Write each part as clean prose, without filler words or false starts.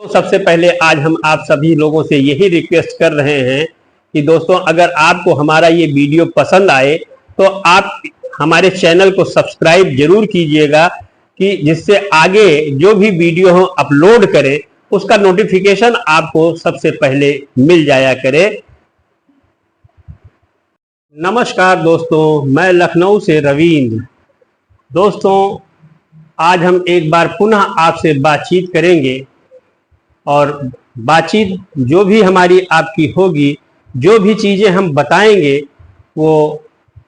तो सबसे पहले आज हम आप सभी लोगों से यही रिक्वेस्ट कर रहे हैं कि दोस्तों अगर आपको हमारा ये वीडियो पसंद आए तो आप हमारे चैनल को सब्सक्राइब जरूर कीजिएगा कि जिससे आगे जो भी वीडियो हम अपलोड करें उसका नोटिफिकेशन आपको सबसे पहले मिल जाया करे। नमस्कार दोस्तों, मैं लखनऊ से रविंद्र। दोस्तों आज हम एक बार पुनः आपसे बातचीत करेंगे और बातचीत जो भी हमारी आपकी होगी, जो भी चीज़ें हम बताएंगे वो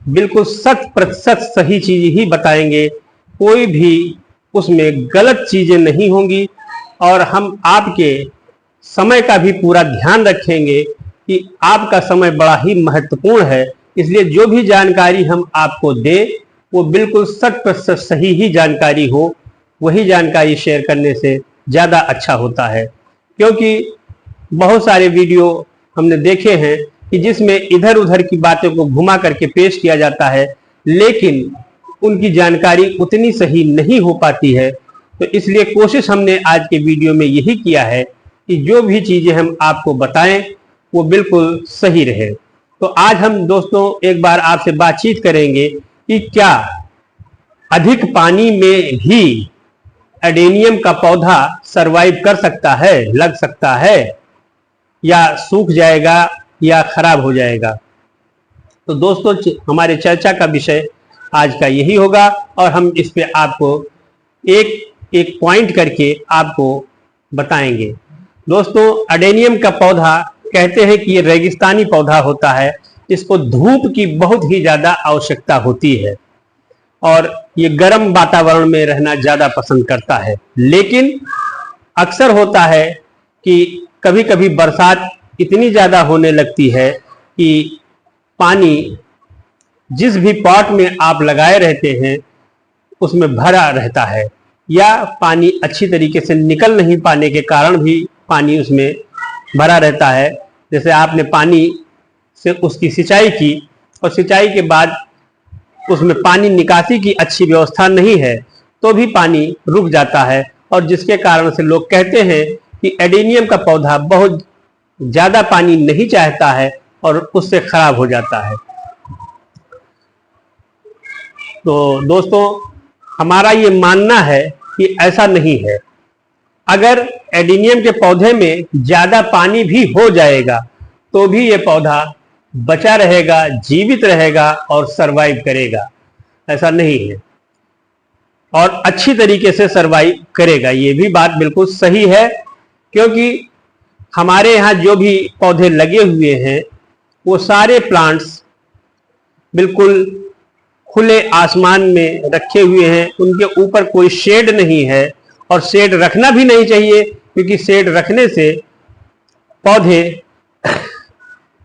बिल्कुल 100% सही चीज़ ही बताएंगे। कोई भी उसमें गलत चीज़ें नहीं होंगी और हम आपके समय का भी पूरा ध्यान रखेंगे कि आपका समय बड़ा ही महत्वपूर्ण है, इसलिए जो भी जानकारी हम आपको दें वो बिल्कुल 100% सही ही जानकारी हो। वही जानकारी शेयर करने से ज़्यादा अच्छा होता है, क्योंकि बहुत सारे वीडियो हमने देखे हैं कि जिसमें इधर उधर की बातों को घुमा करके पेश किया जाता है, लेकिन उनकी जानकारी उतनी सही नहीं हो पाती है। तो इसलिए कोशिश हमने आज के वीडियो में यही किया है कि जो भी चीज़ें हम आपको बताएं वो बिल्कुल सही रहे। तो आज हम दोस्तों एक बार आपसे बातचीत करेंगे कि क्या अधिक पानी में भी एडेनियम का पौधा सरवाइव कर सकता है, लग सकता है, या सूख जाएगा या खराब हो जाएगा। तो दोस्तों हमारे चर्चा का विषय आज का यही होगा और हम इस पे आपको एक एक पॉइंट करके आपको बताएंगे। दोस्तों एडेनियम का पौधा कहते हैं कि ये रेगिस्तानी पौधा होता है, इसको धूप की बहुत ही ज़्यादा आवश्यकता होती है और ये गर्म वातावरण में रहना ज़्यादा पसंद करता है। लेकिन अक्सर होता है कि कभी कभी बरसात इतनी ज़्यादा होने लगती है कि पानी जिस भी पॉट में आप लगाए रहते हैं उसमें भरा रहता है, या पानी अच्छी तरीके से निकल नहीं पाने के कारण भी पानी उसमें भरा रहता है। जैसे आपने पानी से उसकी सिंचाई की और सिंचाई के बाद उसमें पानी निकासी की अच्छी व्यवस्था नहीं है तो भी पानी रुक जाता है, और जिसके कारण से लोग कहते हैं कि एडेनियम का पौधा बहुत ज़्यादा पानी नहीं चाहता है और उससे खराब हो जाता है। तो दोस्तों हमारा ये मानना है कि ऐसा नहीं है। अगर एडेनियम के पौधे में ज़्यादा पानी भी हो जाएगा तो भी ये पौधा बचा रहेगा, जीवित रहेगा और सरवाइव करेगा, ऐसा नहीं है, और अच्छी तरीके से सरवाइव करेगा। ये भी बात बिल्कुल सही है, क्योंकि हमारे यहाँ जो भी पौधे लगे हुए हैं वो सारे प्लांट्स बिल्कुल खुले आसमान में रखे हुए हैं, उनके ऊपर कोई शेड नहीं है और शेड रखना भी नहीं चाहिए, क्योंकि शेड रखने से पौधे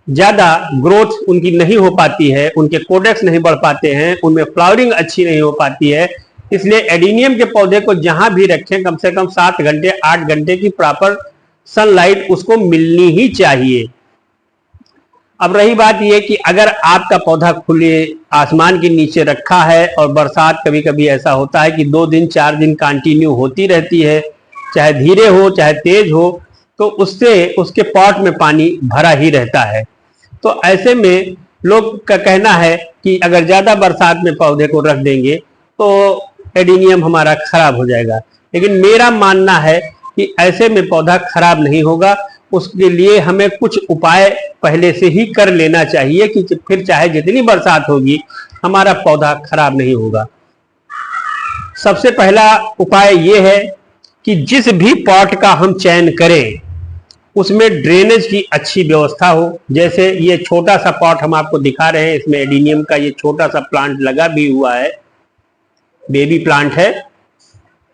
ज़्यादा ग्रोथ उनकी नहीं हो पाती है, उनके कोडेक्स नहीं बढ़ पाते हैं, उनमें फ्लावरिंग अच्छी नहीं हो पाती है। इसलिए एडेनियम के पौधे को जहां भी रखें कम से कम 7 घंटे 8 घंटे की प्रॉपर सनलाइट उसको मिलनी ही चाहिए। अब रही बात यह कि अगर आपका पौधा खुले आसमान के नीचे रखा है और बरसात कभी कभी ऐसा होता है कि 2 दिन 4 दिन कंटिन्यू होती रहती है, चाहे धीरे हो चाहे तेज हो, तो उससे उसके पॉट में पानी भरा ही रहता है। तो ऐसे में लोग का कहना है कि अगर ज़्यादा बरसात में पौधे को रख देंगे तो एडेनियम हमारा खराब हो जाएगा, लेकिन मेरा मानना है कि ऐसे में पौधा खराब नहीं होगा। उसके लिए हमें कुछ उपाय पहले से ही कर लेना चाहिए कि फिर चाहे जितनी बरसात होगी हमारा पौधा खराब नहीं होगा। सबसे पहला उपाय ये है कि जिस भी पॉट का हम चयन करें उसमें ड्रेनेज की अच्छी व्यवस्था हो। जैसे ये छोटा सा पॉट हम आपको दिखा रहे हैं, इसमें एडेनियम का ये छोटा सा प्लांट लगा भी हुआ है, बेबी प्लांट है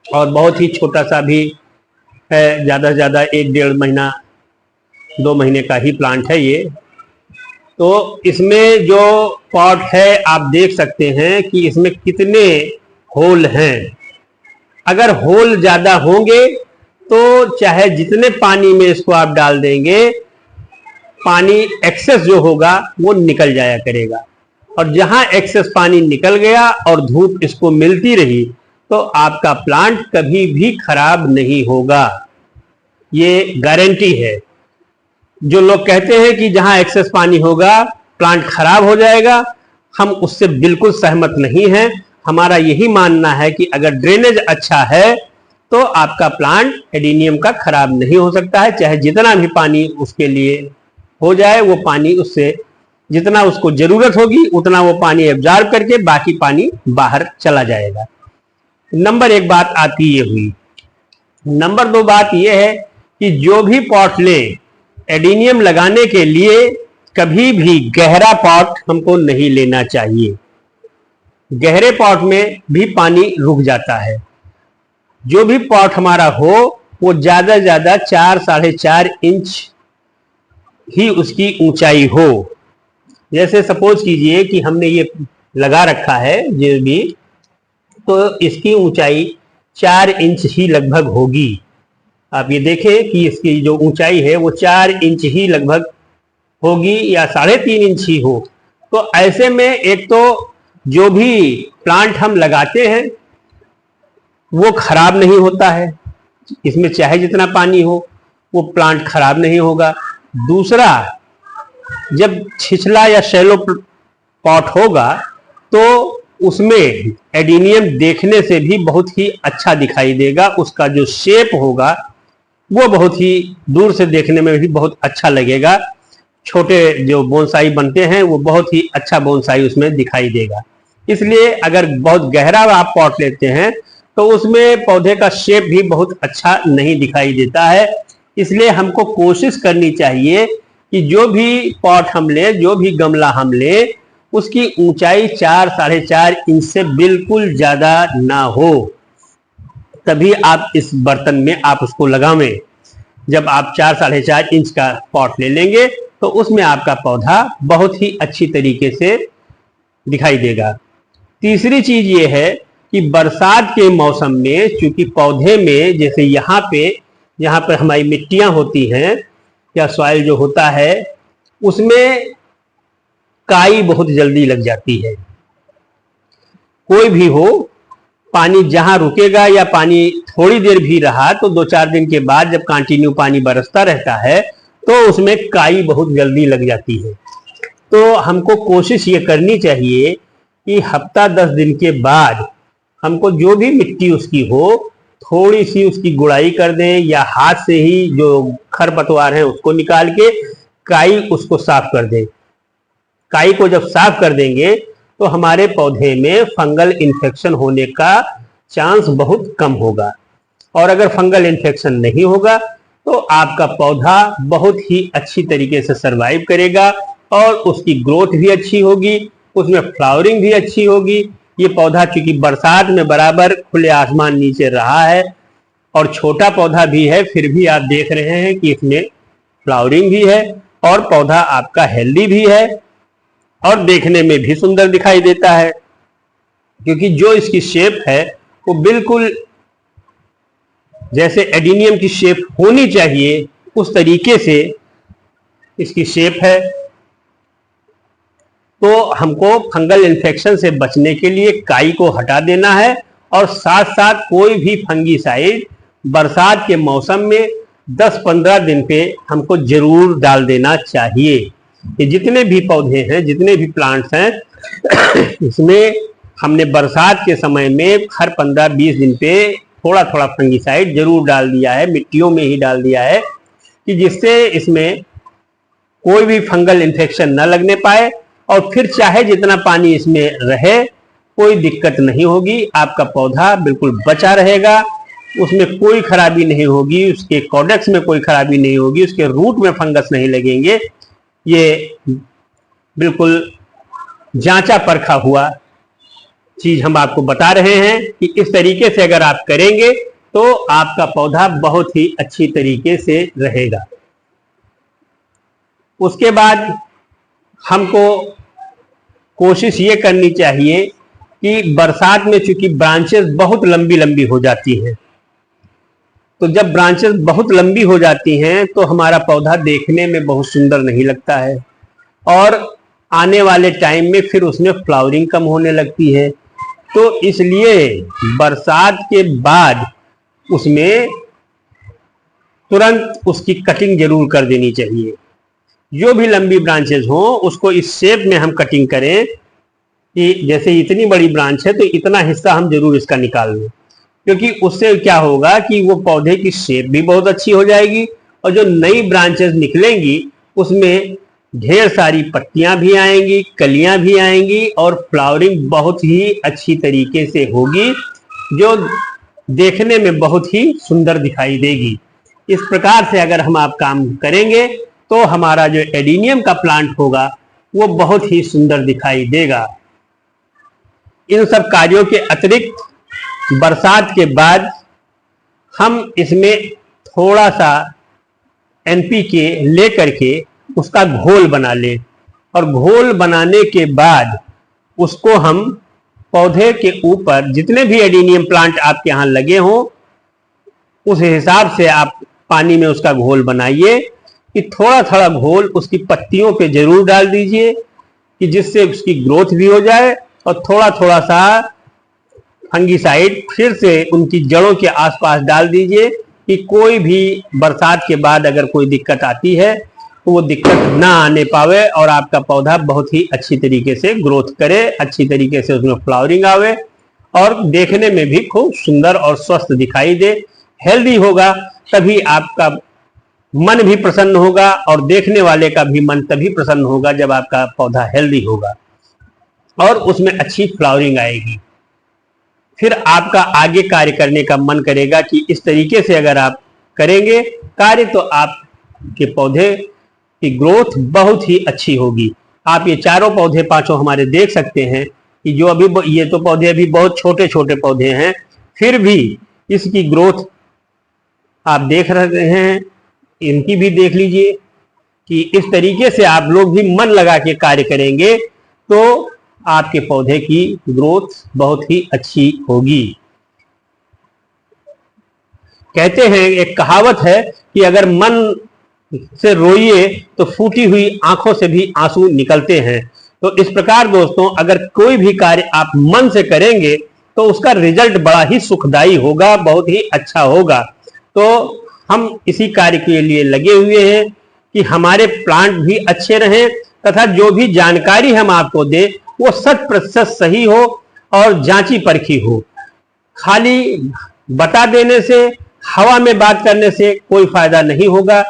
और बहुत ही छोटा सा भी है, ज़्यादा से ज़्यादा 1-1.5 महीना 2 महीने का ही प्लांट है ये। तो इसमें जो पॉट है आप देख सकते हैं कि इसमें कितने होल हैं। अगर होल ज़्यादा होंगे तो चाहे जितने पानी में इसको आप डाल देंगे, पानी एक्सेस जो होगा वो निकल जाया करेगा, और जहां एक्सेस पानी निकल गया और धूप इसको मिलती रही तो आपका प्लांट कभी भी खराब नहीं होगा। ये गारंटी है। जो लोग कहते हैं कि जहां एक्सेस पानी होगा प्लांट खराब हो जाएगा, हम उससे बिल्कुल सहमत नहीं हैं। हमारा यही मानना है कि अगर ड्रेनेज अच्छा है तो आपका प्लांट एडीनियम का खराब नहीं हो सकता है। चाहे जितना भी पानी उसके लिए हो जाए, वो पानी उससे जितना उसको जरूरत होगी उतना वो पानी एब्जॉर्ब करके बाकी पानी बाहर चला जाएगा। नंबर एक बात आती ये हुई। नंबर दो बात ये है कि जो भी पॉट ले एडीनियम लगाने के लिए कभी भी गहरा पॉट हमको नहीं लेना चाहिए। गहरे पॉट में भी पानी रुक जाता है। जो भी पॉट हमारा हो वो ज्यादा से ज्यादा 4-4.5 इंच ही उसकी ऊंचाई हो। जैसे सपोज कीजिए कि हमने ये लगा रखा है जो भी, तो इसकी ऊंचाई 4 इंच ही लगभग होगी। आप ये देखें कि इसकी जो ऊंचाई है वो 4 इंच ही लगभग होगी या 3.5 इंच ही हो। तो ऐसे में एक तो जो भी प्लांट हम लगाते हैं वो खराब नहीं होता है, इसमें चाहे जितना पानी हो वो प्लांट खराब नहीं होगा। दूसरा, जब छिछला या शैलो पॉट होगा तो उसमें एडीनियम देखने से भी बहुत ही अच्छा दिखाई देगा। उसका जो शेप होगा वो बहुत ही दूर से देखने में भी बहुत अच्छा लगेगा। छोटे जो बोनसाई बनते हैं वो बहुत ही अच्छा बोनसाई उसमें दिखाई देगा। इसलिए अगर बहुत गहरा आप पॉट लेते हैं तो उसमें पौधे का शेप भी बहुत अच्छा नहीं दिखाई देता है। इसलिए हमको कोशिश करनी चाहिए कि जो भी पॉट हम ले, जो भी गमला हम ले, उसकी ऊंचाई 4-4.5 इंच से बिल्कुल ज्यादा ना हो, तभी आप इस बर्तन में आप उसको लगावें। जब आप 4-4.5 इंच का पॉट ले लेंगे तो उसमें आपका पौधा बहुत ही अच्छी तरीके से दिखाई देगा। तीसरी चीज ये है कि बरसात के मौसम में चूंकि पौधे में जैसे यहाँ पर हमारी मिट्टियां होती हैं या सॉइल जो होता है उसमें काई बहुत जल्दी लग जाती है। कोई भी हो, पानी जहां रुकेगा या पानी थोड़ी देर भी रहा तो 2-4 दिन के बाद जब कंटिन्यू पानी बरसता रहता है तो उसमें काई बहुत जल्दी लग जाती है। तो हमको कोशिश ये करनी चाहिए कि हफ्ता 10 दिन के बाद हमको जो भी मिट्टी उसकी हो थोड़ी सी उसकी गुड़ाई कर दें या हाथ से ही जो खरपतवार है उसको निकाल के काई उसको साफ कर दें। काई को जब साफ कर देंगे तो हमारे पौधे में फंगल इन्फेक्शन होने का चांस बहुत कम होगा। और अगर फंगल इन्फेक्शन नहीं होगा तो आपका पौधा बहुत ही अच्छी तरीके से सरवाइव करेगा और उसकी ग्रोथ भी अच्छी होगी, उसमें फ्लावरिंग भी अच्छी होगी। ये पौधा चूंकि बरसात में बराबर खुले आसमान नीचे रहा है और छोटा पौधा भी है, फिर भी आप देख रहे हैं कि इसमें फ्लावरिंग भी है और पौधा आपका हेल्दी भी है और देखने में भी सुंदर दिखाई देता है। क्योंकि जो इसकी शेप है वो बिल्कुल जैसे एडीनियम की शेप होनी चाहिए उस तरीके से इसकी शेप है। तो हमको फंगल इन्फेक्शन से बचने के लिए काई को हटा देना है और साथ साथ कोई भी फंगीसाइड बरसात के मौसम में 10-15 दिन पे हमको जरूर डाल देना चाहिए। ये जितने भी पौधे हैं, जितने भी प्लांट्स हैं, इसमें हमने बरसात के समय में हर 15-20 दिन पे थोड़ा थोड़ा फंगीसाइड जरूर डाल दिया है, मिट्टियों में ही डाल दिया है कि जिससे इसमें कोई भी फंगल इन्फेक्शन न लगने पाए और फिर चाहे जितना पानी इसमें रहे कोई दिक्कत नहीं होगी। आपका पौधा बिल्कुल बचा रहेगा, उसमें कोई खराबी नहीं होगी, उसके कॉडेक्स में कोई खराबी नहीं होगी, उसके रूट में फंगस नहीं लगेंगे। ये बिल्कुल जांचा परखा हुआ चीज हम आपको बता रहे हैं कि इस तरीके से अगर आप करेंगे तो आपका पौधा बहुत ही अच्छी तरीके से रहेगा। उसके बाद हमको कोशिश ये करनी चाहिए कि बरसात में चूंकि ब्रांचेस बहुत लंबी लंबी हो जाती हैं, तो जब ब्रांचेस बहुत लंबी हो जाती हैं तो हमारा पौधा देखने में बहुत सुंदर नहीं लगता है और आने वाले टाइम में फिर उसमें फ्लावरिंग कम होने लगती है। तो इसलिए बरसात के बाद उसमें तुरंत उसकी कटिंग जरूर कर देनी चाहिए। जो भी लंबी ब्रांचेस हों उसको इस शेप में हम कटिंग करें कि जैसे इतनी बड़ी ब्रांच है तो इतना हिस्सा हम जरूर इसका निकाल लें, क्योंकि उससे क्या होगा कि वो पौधे की शेप भी बहुत अच्छी हो जाएगी और जो नई ब्रांचेस निकलेंगी उसमें ढेर सारी पत्तियां भी आएंगी, कलियां भी आएंगी और फ्लावरिंग बहुत ही अच्छी तरीके से होगी, जो देखने में बहुत ही सुंदर दिखाई देगी। इस प्रकार से अगर हम आप काम करेंगे तो हमारा जो एडीनियम का प्लांट होगा वो बहुत ही सुंदर दिखाई देगा। इन सब कार्यों के अतिरिक्त बरसात के बाद हम इसमें थोड़ा सा एनपीके ले करके उसका घोल बना लें और घोल बनाने के बाद उसको हम पौधे के ऊपर जितने भी एडीनियम प्लांट आपके यहाँ लगे हों उस हिसाब से आप पानी में उसका घोल बनाइए कि थोड़ा थोड़ा घोल उसकी पत्तियों पे जरूर डाल दीजिए कि जिससे उसकी ग्रोथ भी हो जाए और थोड़ा थोड़ा सा फंगीसाइड फिर से उनकी जड़ों के आसपास डाल दीजिए कि कोई भी बरसात के बाद अगर कोई दिक्कत आती है तो वो दिक्कत ना आने पावे और आपका पौधा बहुत ही अच्छी तरीके से ग्रोथ करे, अच्छी तरीके से उसमें फ्लावरिंग आवे और देखने में भी खूब सुंदर और स्वस्थ दिखाई दे। हेल्दी होगा तभी आपका मन भी प्रसन्न होगा और देखने वाले का भी मन तभी प्रसन्न होगा जब आपका पौधा हेल्दी होगा और उसमें अच्छी फ्लावरिंग आएगी। फिर आपका आगे कार्य करने का मन करेगा कि इस तरीके से अगर आप करेंगे कार्य तो आपके पौधे की ग्रोथ बहुत ही अच्छी होगी। आप ये चारों पौधे पांचों हमारे देख सकते हैं कि जो अभी ये तो पौधे अभी बहुत छोटे छोटे पौधे हैं, फिर भी इसकी ग्रोथ आप देख रहे हैं, इनकी भी देख लीजिए कि इस तरीके से आप लोग भी मन लगा के कार्य करेंगे तो आपके पौधे की ग्रोथ बहुत ही अच्छी होगी। कहते हैं, एक कहावत है कि अगर मन से रोइए तो फूटी हुई आंखों से भी आंसू निकलते हैं। तो इस प्रकार दोस्तों अगर कोई भी कार्य आप मन से करेंगे तो उसका रिजल्ट बड़ा ही सुखदायी होगा, बहुत ही अच्छा होगा। तो हम इसी कार्य के लिए लगे हुए हैं कि हमारे प्लांट भी अच्छे रहें तथा जो भी जानकारी हम आपको दे वो 100% सही हो और जांची परखी हो। खाली बता देने से, हवा में बात करने से कोई फायदा नहीं होगा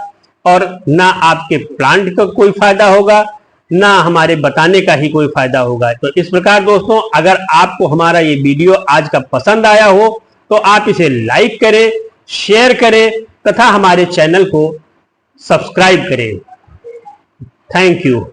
और ना आपके प्लांट का कोई फायदा होगा, ना हमारे बताने का ही कोई फायदा होगा। तो इस प्रकार दोस्तों अगर आपको हमारा ये वीडियो आज का पसंद आया हो तो आप इसे लाइक करें, शेयर करें तथा हमारे चैनल को सब्सक्राइब करें। Thank you.